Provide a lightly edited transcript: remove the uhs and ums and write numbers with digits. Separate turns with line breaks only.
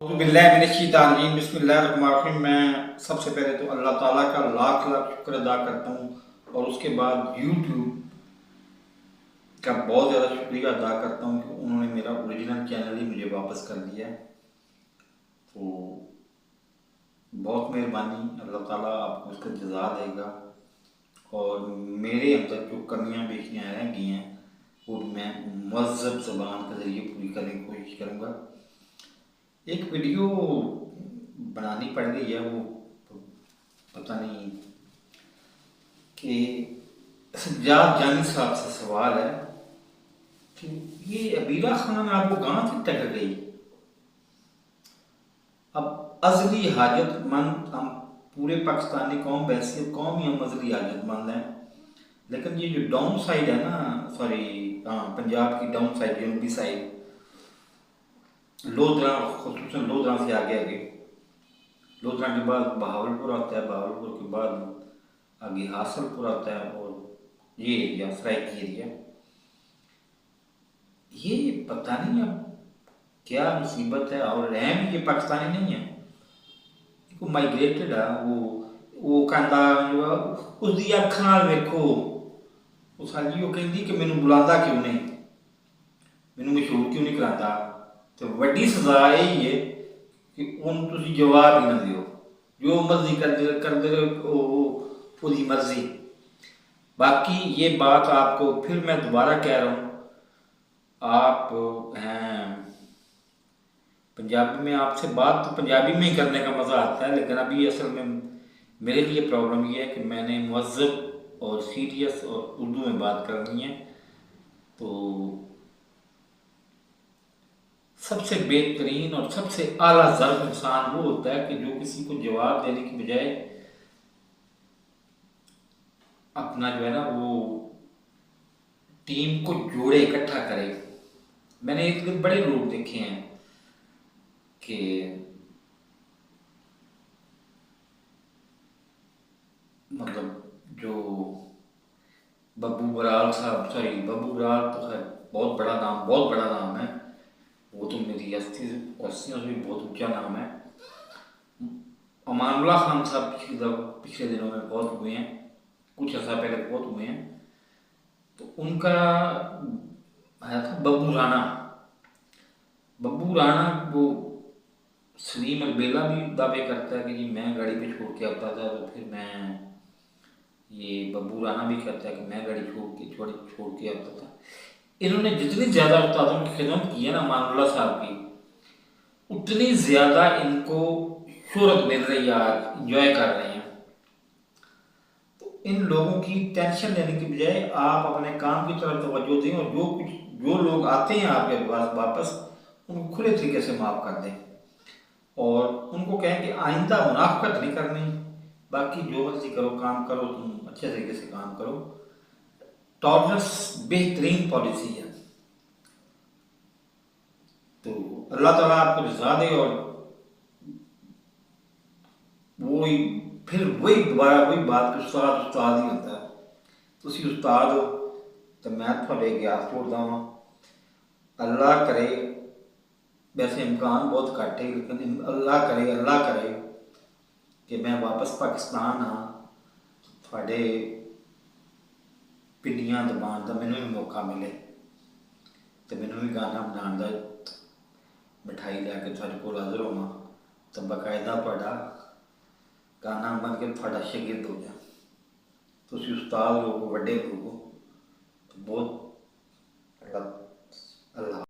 बिस्मिल्लाहिर्रहमानिर्रहीम बिस्मिल्लाहिर्रहमानिर्रहीम। मैं सबसे पहले तो अल्लाह ताला का लाख लाख शुक्र अदा करता हूँ और उसके बाद यूट्यूब का बहुत ज़्यादा शुक्रिया अदा करता हूँ कि उन्होंने मेरा ओरिजिनल चैनल ही मुझे वापस कर दिया है। तो बहुत मेहरबानी, अल्लाह ताला आपको उसका जज़ा देगा और मेरे अंदर जो कमियाँ बेशियाँ रह गई हैं वो मैं मुहज़्ज़ब ज़बान के ज़रिए पूरी करने की कोशिश करूँगा। एक वीडियो बनानी पड़ गई है, वो पता नहीं कि सज्जाद जानी साहब से सवाल है कि ये अबीरा खान आपको कहाँ से टकर गई। अब अज़ली हाजतमंद हम पूरे पाकिस्तानी कौम वैसे कौम ही हम अज़ली हाजतमंद हैं, लेकिन ये जो डाउन साइड है ना, सॉरी हाँ, पंजाब की डाउन साइड, जनूबी साइड, लोधरा, खुसूसन लोधरा से आगे आगे, लोधरा के बाद बहावलपुर आता है, बहावलपुर के बाद आगे हासलपुर आता है और ये एरिया सराइकी एरिया। ये पता नहीं अब क्या मुसीबत है, और रहम ये पाकिस्तानी नहीं है, वो माइग्रेटेड है। वो कहता उसकी अख नाल वेखो, उस हाजी वो कहती कि मैनू बुलाता क्यों नहीं, मैनू मशहूर क्यों नहीं कराता। तो वड्डी सजा यही है कि उन तुसी जवाब ही ना दियो, जो मर्जी करते रहो, उसकी मर्जी। बाकी ये बात आपको फिर मैं दोबारा कह रहा हूँ, आप हैं पंजाबी में, आपसे बात तो पंजाबी में ही करने का मज़ा आता है, लेकिन अभी असल में मेरे लिए प्रॉब्लम ये है कि मैंने मुहज़्ज़ब और सीरियस और उर्दू में बात करनी है। तो सबसे बेहतरीन और सबसे आला ज़र्फ़ इंसान वो होता है कि जो किसी को जवाब देने की बजाय अपना जो है ना वो टीम को जोड़े, इकट्ठा करे। मैंने एक दिन बड़े लोग देखे हैं कि मतलब जो बब्बू बराल साहब, सॉरी बब्बू बराल तो खैर बहुत बड़ा नाम है, वो तो मेरी हस्तियों से भी बहुत ऊंचा नाम है। अमानुल्लाह खान साहब पिछले दिनों में बहुत हुए हैं, कुछ अर्सा पहले बहुत हुए हैं। तो उनका आया था बब्बू राणा वो सलीम अलबेला भी दावे करता है कि जी मैं गाड़ी पे छोड़ के आता था, तो फिर मैं, ये बब्बू राणा भी कहता है कि मैं गाड़ी छोड़ के आता था। इन्होंने जितनी ज़्यादा उस्तादों की खिदमत की है ना अमानुल्लाह साहब की, उतनी ज़्यादा इनको शोहरत मिल रही है, आज इंजॉय कर रहे हैं। तो इन लोगों की टेंशन लेने की बजाय आप अपने काम की तरफ तवज्जो दें और जो लोग आते हैं आपके पास वापस, उनको खुले तरीके से माफ़ कर दें और उनको कहें कि आइंदा मुनाफकत नहीं करनी, बाकी जो मर्जी करो, काम करो, तुम अच्छे तरीके से काम करो। टॉलरेंस बेहतरीन पॉलिसी है। तो अल्लाह ताला आपको जज़ा दे और वही फिर वही दोबारा वही बात कि उस्ताद ही होता है। तुसी उस्ताद हो तो मैं थोड़े ग्यास छोड़ देव, अल्लाह करे, वैसे इम्कान बहुत घट है, लेकिन अल्लाह करे कि मैं वापस पाकिस्तान हाँ, थोड़े पिंडियां दबाण का मैनू भी मौका मिले तो मैनू भी गाना बनाने का, मिठाई लैके थोड़े को हाजिर होवां तो बाकायदा थोड़ा गाना बन के थोड़ा शागिर्द हो जाए। तुसी उस्ताद लोग, वड्डे लोग हो,